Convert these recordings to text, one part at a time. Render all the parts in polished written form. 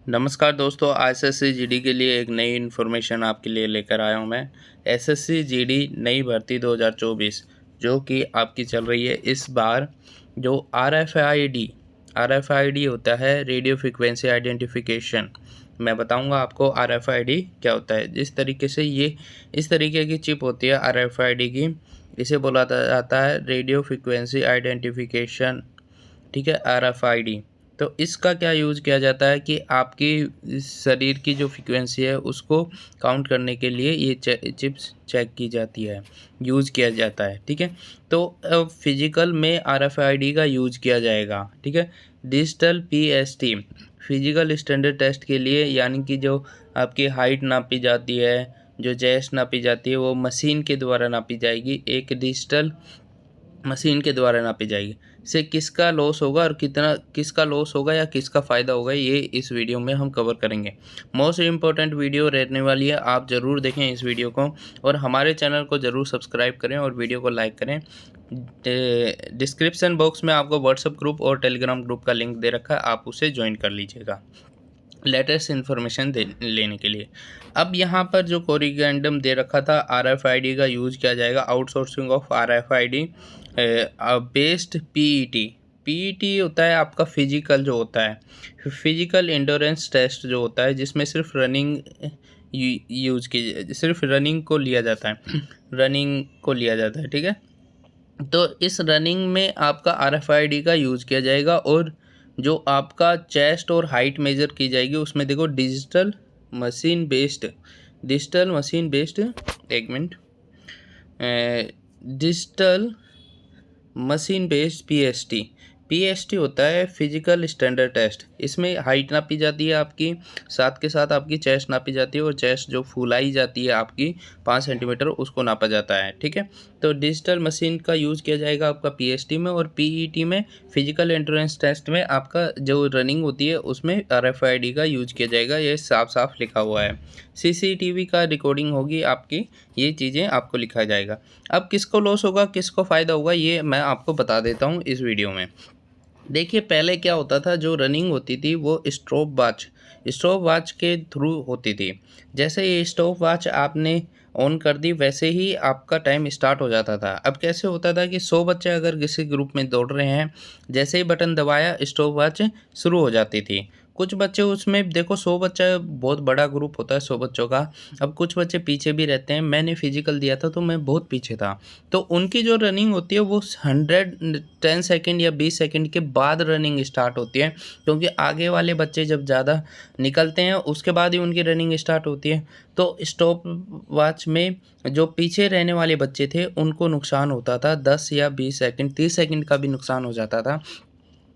नमस्कार दोस्तों, SSC GD के लिए एक नई इन्फॉर्मेशन आपके लिए लेकर आया हूं मैं। एसएससी जीडी नई भर्ती 2024 जो कि आपकी चल रही है इस बार। जो आरएफआईडी होता है, रेडियो फ्रिक्वेंसी आइडेंटिफिकेशन। मैं बताऊंगा आपको आरएफआईडी क्या होता है। जिस तरीके से ये इस तरीके की चिप होती है आरएफआईडी की, इसे बोला जाता है रेडियो फ्रिक्वेंसी आइडेंटिफिकेशन। ठीक है, आरएफआईडी। तो इसका क्या यूज़ किया जाता है कि आपकी शरीर की जो फ्रीक्वेंसी है उसको काउंट करने के लिए ये चिप्स चेक की जाती है, यूज़ किया जाता है। ठीक है, तो फिजिकल में आरएफआईडी का यूज़ किया जाएगा। ठीक है, digital PST physical standard test के लिए, यानी कि जो आपकी हाइट नापी जाती है, जो चेस्ट नापी जाती है, वो मशीन के द्वारा नापी जाएगी, एक डिजिटल मशीन के द्वारा नापी जाएगी। इससे किसका लॉस होगा और किसका लॉस होगा या किसका फ़ायदा होगा, ये इस वीडियो में हम कवर करेंगे। मोस्ट इम्पोर्टेंट वीडियो रहने वाली है, आप ज़रूर देखें इस वीडियो को और हमारे चैनल को ज़रूर सब्सक्राइब करें और वीडियो को लाइक करें। डिस्क्रिप्शन बॉक्स में आपको व्हाट्सएप ग्रुप और टेलीग्राम ग्रुप का लिंक दे रखा है, आप उसे ज्वाइन कर लीजिएगा लेटेस्ट इन्फॉर्मेशन लेने के लिए। अब यहाँ पर जो कोरिगेंडम दे रखा था, आरएफआईडी का यूज़ किया जाएगा, outsourcing of RFID based PET. PET होता है आपका फिजिकल जो होता है, फिजिकल एंड्योरेंस टेस्ट जो होता है, जिसमें सिर्फ रनिंग यूज़ की, सिर्फ रनिंग को लिया जाता है, रनिंग को लिया जाता है। ठीक है, तो इस रनिंग में आपका आरएफआईडी का यूज़ किया जाएगा और जो आपका चेस्ट और हाइट मेजर की जाएगी उसमें देखो डिजिटल मशीन बेस्ड एक minute digital machine based PST होता है फिजिकल स्टैंडर्ड टेस्ट। इसमें हाइट नापी जाती है आपकी, साथ के साथ आपकी चेस्ट नापी जाती है और चेस्ट जो फुलाई जाती है आपकी 5 सेंटीमीटर, उसको नापा जाता है। ठीक है, तो डिजिटल मशीन का यूज़ किया जाएगा आपका पीएसटी में, और पीईटी में फिजिकल एंड्योरेंस टेस्ट में आपका जो रनिंग होती है उसमें आरएफआईडी का यूज़ किया जाएगा। ये साफ साफ लिखा हुआ है, सीसीटीवी का रिकॉर्डिंग होगी आपकी, ये चीज़ें आपको लिखा जाएगा। अब किसको लॉस होगा किसको फ़ायदा होगा, ये मैं आपको बता देता हूँ इस वीडियो में। देखिए, पहले क्या होता था, जो रनिंग होती थी वो स्टॉप वॉच के थ्रू होती थी। जैसे ये स्टॉप वॉच आपने ऑन कर दी वैसे ही आपका टाइम स्टार्ट हो जाता था। अब कैसे होता था कि 100 बच्चे अगर किसी ग्रुप में दौड़ रहे हैं, जैसे ही बटन दबाया स्टॉप वॉच शुरू हो जाती थी। कुछ बच्चे उसमें देखो, 100 बच्चा बहुत बड़ा ग्रुप होता है 100 बच्चों का। अब कुछ बच्चे पीछे भी रहते हैं, मैंने फिजिकल दिया था तो मैं बहुत पीछे था, तो उनकी जो रनिंग होती है वो 110 सेकंड या 20 सेकंड के बाद रनिंग स्टार्ट होती है, क्योंकि आगे वाले बच्चे जब ज़्यादा निकलते हैं उसके बाद ही उनकी रनिंग स्टार्ट होती है। तो स्टॉप वॉच में जो पीछे रहने वाले बच्चे थे उनको नुकसान होता था, 10 या 20 सेकंड, 30 सेकंड का भी नुकसान हो जाता था।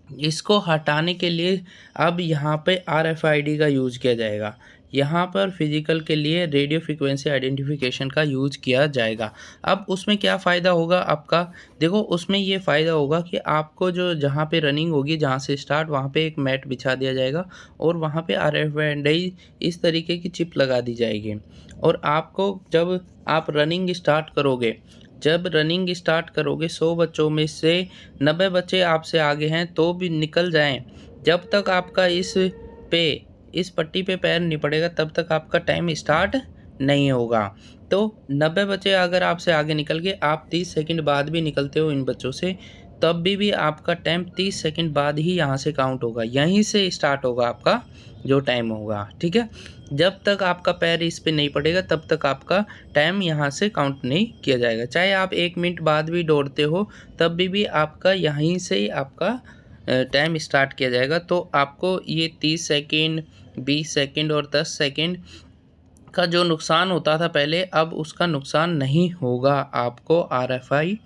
इसको हटाने के लिए अब यहाँ पे आरएफआईडी का यूज़ किया जाएगा। यहाँ पर फिजिकल के लिए रेडियो फ्रिक्वेंसी आइडेंटिफिकेशन का यूज़ किया जाएगा। अब उसमें क्या फ़ायदा होगा आपका, देखो उसमें ये फ़ायदा होगा कि आपको जो जहाँ पे रनिंग होगी, जहाँ से स्टार्ट, वहाँ पे एक मैट बिछा दिया जाएगा और वहाँ पे आरएफआईडी इस तरीके की चिप लगा दी जाएगी। और आपको जब रनिंग स्टार्ट करोगे 100 बच्चों में से 90 बच्चे आपसे आगे हैं तो भी निकल जाएं, जब तक आपका इस पट्टी पे पैर नहीं पड़ेगा तब तक आपका टाइम स्टार्ट नहीं होगा। तो 90 बच्चे अगर आपसे आगे निकल गए, आप 30 सेकंड बाद भी निकलते हो इन बच्चों से, तब भी आपका टाइम 30 सेकंड बाद ही यहाँ से काउंट होगा, यहीं से स्टार्ट होगा आपका जो टाइम होगा। ठीक है, जब तक आपका पैर इस पे नहीं पड़ेगा तब तक आपका टाइम यहाँ से काउंट नहीं किया जाएगा। चाहे आप 1 मिनट बाद भी दौड़ते हो तब भी आपका यहीं से ही आपका टाइम स्टार्ट किया जाएगा। तो आपको ये 30 सेकंड, 20 सेकंड और 10 सेकंड का जो नुकसान होता था पहले, अब उसका नुकसान नहीं होगा आपको आरएफआईडी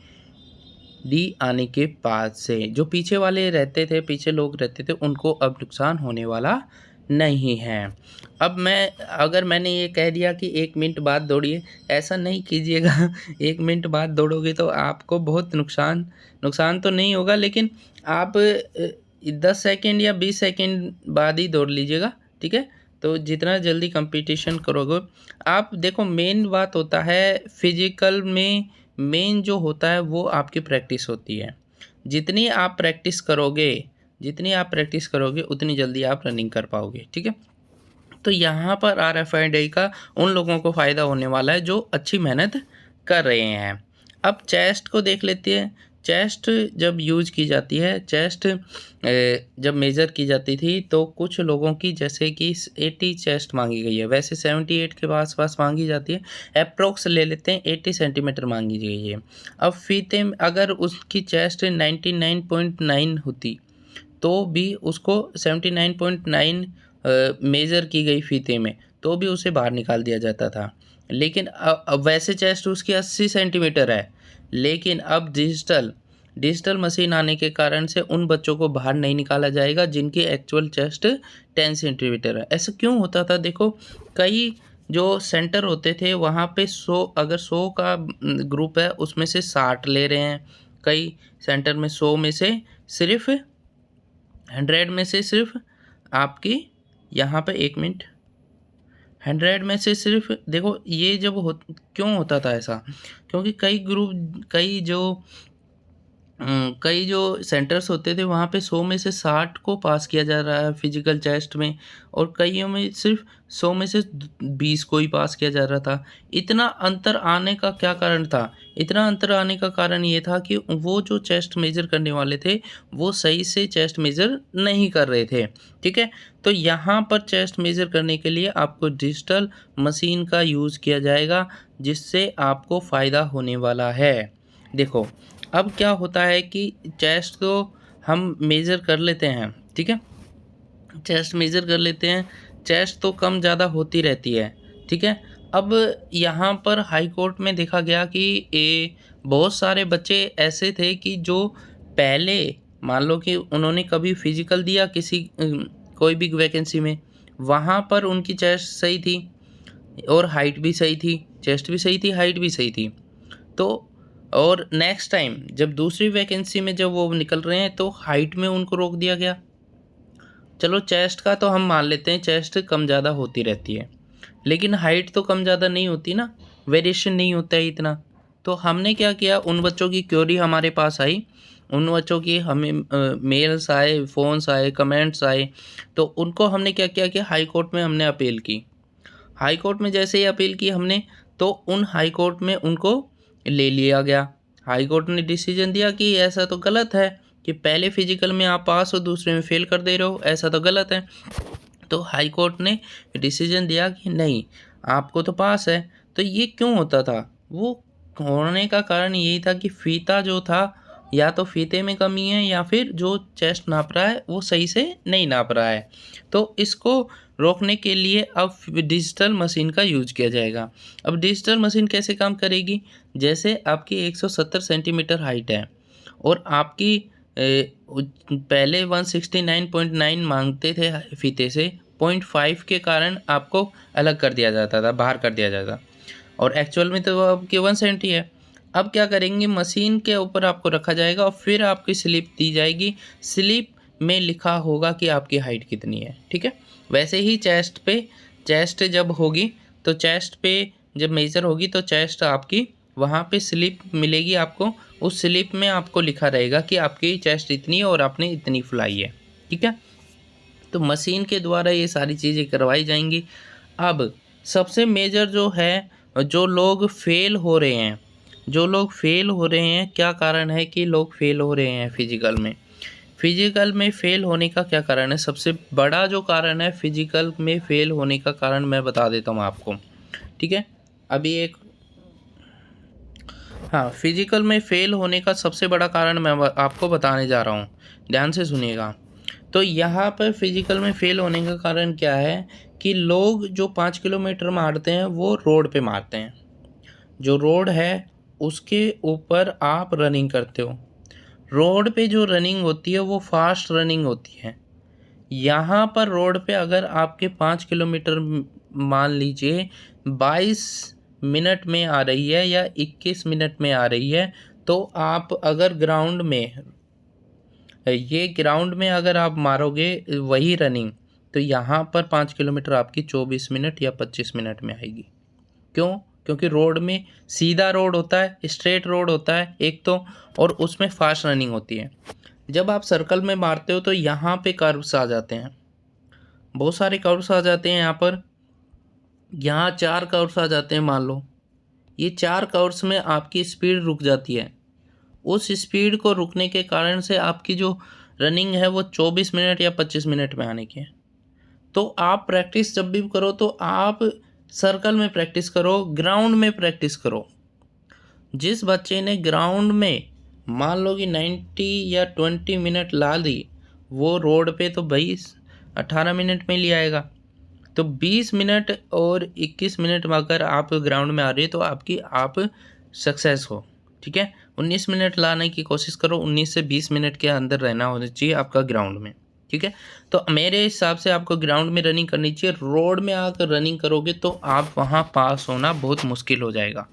आने के बाद से। जो पीछे वाले रहते थे, पीछे लोग रहते थे, उनको अब नुकसान होने वाला नहीं है। अब अगर मैंने ये कह दिया कि 1 मिनट बाद दौड़िए, ऐसा नहीं कीजिएगा। 1 मिनट बाद दौड़ोगे तो आपको बहुत नुकसान तो नहीं होगा, लेकिन आप 10 सेकंड या 20 सेकंड बाद ही दौड़ लीजिएगा। ठीक है, तो जितना जल्दी कंपटीशन करोगे आप, देखो मेन बात होता है फिजिकल में, मेन जो होता है वो आपकी प्रैक्टिस होती है। जितनी आप प्रैक्टिस करोगे उतनी जल्दी आप रनिंग कर पाओगे। ठीक है, तो यहाँ पर RFID का उन लोगों को फ़ायदा होने वाला है जो अच्छी मेहनत कर रहे हैं। अब चेस्ट को देख लेते हैं। चेस्ट जब यूज़ की जाती है, चेस्ट जब मेज़र की जाती थी तो कुछ लोगों की जैसे कि 80 चेस्ट मांगी गई है, वैसे 78 के आस-पास मांगी जाती है। एप्रोक्स ले लेते हैं 80 सेंटीमीटर मांगी गई है। अब फीते में अगर उसकी चेस्ट 99.9 होती तो भी उसको 79.9 मेज़र की गई फीते में, तो भी उसे बाहर निकाल दिया जाता था। लेकिन अब वैसे चेस्ट उसकी 80 सेंटीमीटर है, लेकिन अब डिजिटल मशीन आने के कारण से उन बच्चों को बाहर नहीं निकाला जाएगा जिनकी एक्चुअल चेस्ट 10 सेंटीमीटर है। ऐसा क्यों होता था? देखो, कई जो सेंटर होते थे वहाँ पे 100 का ग्रुप है, उसमें से 60 ले रहे हैं। कई सेंटर में 100 में से सिर्फ़ 100 में से सिर्फ़ आपकी यहाँ पे 1 मिनट 100 में से सिर्फ़ देखो ये जब क्यों होता था ऐसा? क्योंकि कई जो सेंटर्स होते थे वहाँ पे 100 में से 60 को पास किया जा रहा है फिजिकल टेस्ट में, और कईयों में सिर्फ 100 में से 20 को ही पास किया जा रहा था। इतना अंतर आने का क्या कारण था? इतना अंतर आने का कारण ये था कि वो जो चेस्ट मेज़र करने वाले थे वो सही से चेस्ट मेज़र नहीं कर रहे थे, ठीक है? तो यहाँ पर चेस्ट मेज़र करने के लिए आपको डिजिटल मशीन का यूज़ किया जाएगा, जिससे आपको फ़ायदा होने वाला है। देखो, अब क्या होता है कि चेस्ट तो हम मेज़र कर लेते हैं, ठीक है? चेस्ट मेज़र कर लेते हैं, चेस्ट तो कम ज़्यादा होती रहती है, ठीक है? अब यहाँ पर हाई कोर्ट में देखा गया कि बहुत सारे बच्चे ऐसे थे कि जो पहले मान लो कि उन्होंने कभी फिज़िकल दिया किसी कोई भी वैकेंसी में, वहाँ पर उनकी चेस्ट सही थी और हाइट भी सही थी, चेस्ट भी सही थी, हाइट भी सही थी। तो और नेक्स्ट टाइम जब दूसरी वैकेंसी में जब वो निकल रहे हैं तो हाइट में उनको रोक दिया गया। चलो, चेस्ट का तो हम मान लेते हैं चेस्ट कम ज़्यादा होती रहती है, लेकिन हाइट तो कम ज़्यादा नहीं होती ना, वेरिएशन नहीं होता है इतना। तो हमने क्या किया, उन बच्चों की क्वेरी हमारे पास आई, उन बच्चों की हमें मेल्स आए, फ़ोन्स आए, कमेंट्स आए, तो उनको हमने क्या किया कि हाई कोर्ट में हमने अपील की। हाई कोर्ट में जैसे ही अपील की हमने, तो उन हाई कोर्ट में उनको ले लिया गया। हाई कोर्ट ने डिसीजन दिया कि ऐसा तो गलत है कि पहले फिजिकल में आप पास हो, दूसरे में फेल कर दे रहे हो, ऐसा तो गलत है। तो हाई कोर्ट ने डिसीजन दिया कि नहीं, आपको तो पास है। तो ये क्यों होता था? वो होने का कारण यही था कि फीता जो था, या तो फीते में कमी है या फिर जो चेस्ट नाप रहा है वो सही से नहीं नाप रहा है। तो इसको रोकने के लिए अब डिजिटल मशीन का यूज किया जाएगा। अब डिजिटल मशीन कैसे काम करेगी? जैसे आपकी 170 सेंटीमीटर हाइट है और आपकी पहले 169.9 मांगते थे फीते से, 0.5 के कारण आपको अलग कर दिया जाता था, बाहर कर दिया जाता, और एक्चुअल में तो आपकी 170 है। अब क्या करेंगे, मशीन के ऊपर आपको रखा जाएगा और फिर आपकी स्लिप दी जाएगी। स्लिप में लिखा होगा कि आपकी हाइट कितनी है, ठीक है? वैसे ही चेस्ट जब होगी तो चेस्ट पे जब मेज़र होगी तो चेस्ट आपकी वहाँ पे स्लिप मिलेगी आपको। उस स्लिप में आपको लिखा रहेगा कि आपकी चेस्ट इतनी है और आपने इतनी फुलाई है, ठीक है? तो मशीन के द्वारा ये सारी चीज़ें करवाई जाएंगी। अब सबसे मेजर जो है, जो लोग फेल हो रहे हैं, क्या कारण है कि लोग फेल हो रहे हैं फिजिकल में फेल होने का क्या कारण है? सबसे बड़ा जो कारण है फिजिकल में फेल होने का कारण मैं बता देता हूँ आपको, ठीक है? अभी एक हाँ, फिजिकल में फेल होने का सबसे बड़ा कारण मैं आपको बताने जा रहा हूँ, ध्यान से सुनिएगा। तो यहाँ पर फिजिकल में फेल होने का कारण क्या है कि लोग जो 5 किलोमीटर मारते हैं वो रोड पे मारते हैं। जो रोड है उसके ऊपर आप रनिंग करते हो। रोड पे जो रनिंग होती है वो फास्ट रनिंग होती है। यहाँ पर रोड पे अगर आपके 5 किलोमीटर मान लीजिए 22 मिनट में आ रही है या 21 मिनट में आ रही है, तो आप अगर ग्राउंड में अगर आप मारोगे वही रनिंग, तो यहाँ पर 5 किलोमीटर आपकी 24 मिनट या 25 मिनट में आएगी। क्यों? क्योंकि रोड में सीधा रोड होता है, स्ट्रेट रोड होता है एक तो, और उसमें फास्ट रनिंग होती है। जब आप सर्कल में मारते हो तो यहाँ पे कर्व्स आ जाते हैं, बहुत सारे कर्व्स आ जाते हैं यहाँ पर। यहाँ 4 कर्व्स आ जाते हैं मान लो। ये 4 कर्व्स में आपकी स्पीड रुक जाती है। उस स्पीड को रुकने के कारण से आपकी जो रनिंग है वो 24 मिनट या 25 मिनट में आने की है। तो आप प्रैक्टिस जब भी करो तो आप सर्कल में प्रैक्टिस करो, ग्राउंड में प्रैक्टिस करो। जिस बच्चे ने ग्राउंड में मान लो कि 90 या 20 मिनट ला दी, वो रोड पे तो भाई 18 मिनट में ले आएगा। तो 20 मिनट और 21 मिनट में अगर आप ग्राउंड में आ रहे हो तो आप सक्सेस हो। ठीक है, 19 मिनट लाने की कोशिश करो, 19 से 20 मिनट के अंदर रहना होना चाहिए आपका ग्राउंड में। ठीक है, तो मेरे हिसाब से आपको ग्राउंड में रनिंग करनी चाहिए। रोड में आकर रनिंग करोगे तो आप वहाँ पास होना बहुत मुश्किल हो जाएगा।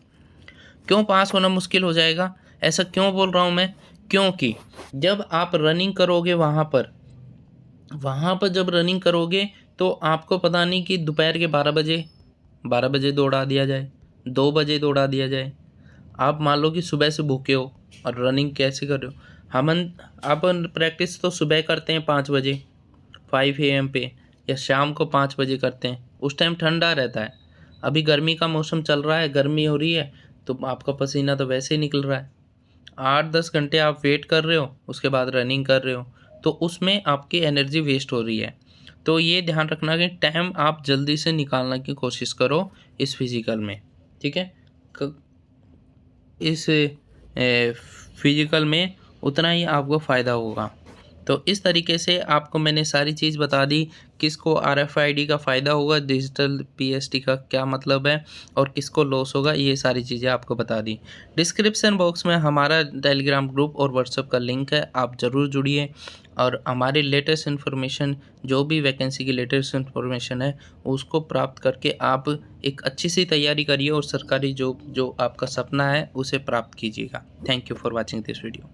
क्यों पास होना मुश्किल हो जाएगा, ऐसा क्यों बोल रहा हूँ मैं? क्योंकि जब आप रनिंग करोगे वहाँ पर जब रनिंग करोगे तो आपको पता नहीं कि दोपहर के 12 बजे दौड़ा दिया जाए, 2 बजे दौड़ा दिया जाए। आप मान लो कि सुबह से भूखे हो और रनिंग कैसे कर रहे हो। अपन प्रैक्टिस तो सुबह करते हैं 5 बजे 5 AM पे, या शाम को 5 बजे करते हैं। उस टाइम ठंडा रहता है। अभी गर्मी का मौसम चल रहा है, गर्मी हो रही है, तो आपका पसीना तो वैसे ही निकल रहा है। 8-10 घंटे आप वेट कर रहे हो, उसके बाद रनिंग कर रहे हो, तो उसमें आपकी एनर्जी वेस्ट हो रही है। तो ये ध्यान रखना कि टाइम आप जल्दी से निकालने की कोशिश करो इस फिज़िकल में। ठीक है, इस फिज़िकल में उतना ही आपको फ़ायदा होगा। तो इस तरीके से आपको मैंने सारी चीज़ बता दी। किसको RFID का फ़ायदा होगा, डिजिटल PST का क्या मतलब है और किसको लॉस होगा, ये सारी चीज़ें आपको बता दी। डिस्क्रिप्शन बॉक्स में हमारा टेलीग्राम ग्रुप और व्हाट्सएप का लिंक है, आप ज़रूर जुड़िए और हमारे लेटेस्ट इन्फॉर्मेशन, जो भी वैकेंसी की लेटेस्ट इन्फॉर्मेशन है उसको प्राप्त करके आप एक अच्छी सी तैयारी करिए और सरकारी जॉब जो आपका सपना है उसे प्राप्त कीजिएगा। Thank you for watching this video.